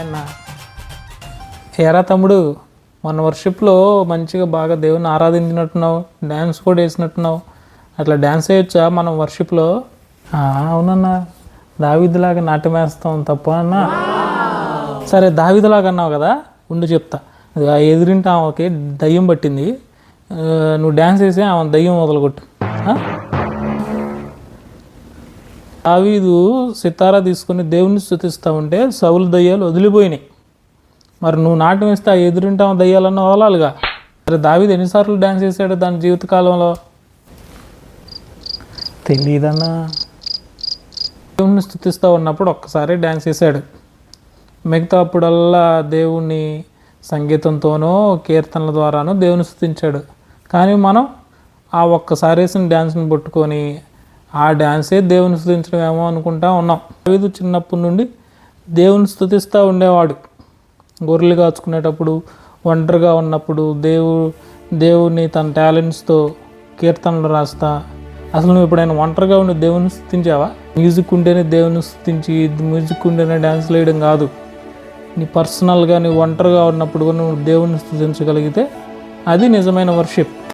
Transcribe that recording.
నాయన. ఏరా తమ్ముడు, మన వర్షిప్లో మంచిగా బాగా దేవుని ఆరాధించినట్టున్నావు, డ్యాన్స్ కూడా వేసినట్టున్నావు. అట్లా డ్యాన్స్ వేయొచ్చా మనం వర్షిప్లో? అవునన్నా, దావీదులాగా నాట్యం వేస్తాం తప్ప అన్నా. సరే దావీదులాగా అన్నావు కదా, ఉండి చెప్తా. ఆ ఎదురింటి ఆమెకి దయ్యం పట్టింది, నువ్వు డ్యాన్స్ వేసి ఆమె దయ్యం మొదలుకొట్టు. దావీదు సితారా తీసుకుని దేవుని స్తుతిస్తూ ఉంటే సౌలు దయ్యాలు వదిలిపోయినాయి. మరి నువ్వు నాట్యం వేస్తే ఆ ఎదురింటి ఆమె దయ్యాలన్నా వదలాలిగా. సరే దావీదు ఎన్నిసార్లు డ్యాన్స్ వేసాడు దాని జీవితకాలంలో? తెలియదన్నా. దేవుణ్ణి స్తుతిస్తూ ఉన్నప్పుడు ఒక్కసారి డ్యాన్స్ వేసాడు, మిగతా అప్పుడల్లా దేవుణ్ణి సంగీతంతోనో కీర్తనల ద్వారానో దేవుని స్తుతించాడు. కానీ మనం ఆ ఒక్కసారి వేసిన డ్యాన్స్ని పట్టుకొని ఆ డ్యాన్సే దేవుని స్తుతించడం ఏమో అనుకుంటా ఉన్నాం. దావీదు చిన్నప్పటి నుండి దేవుని స్తుతిస్తూ ఉండేవాడు. గొర్రెలు కాచుకునేటప్పుడు, ఒంటరిగా ఉన్నప్పుడు దేవుని తన టాలెంట్స్తో కీర్తనలు రాస్తా. అసలు నువ్వు ఎప్పుడైనా ఒంటరిగా ఉండి దేవుని స్తుతించావా? మ్యూజిక్ ఉంటేనే దేవుని స్తుతించి, మ్యూజిక్ ఉంటేనే డ్యాన్స్ వేయడం కాదు. నీ పర్సనల్గా నీ ఒంటరిగా ఉన్నప్పుడు నువ్వు దేవుని స్తుతించగలిగితే అది నిజమైన వర్షిప్.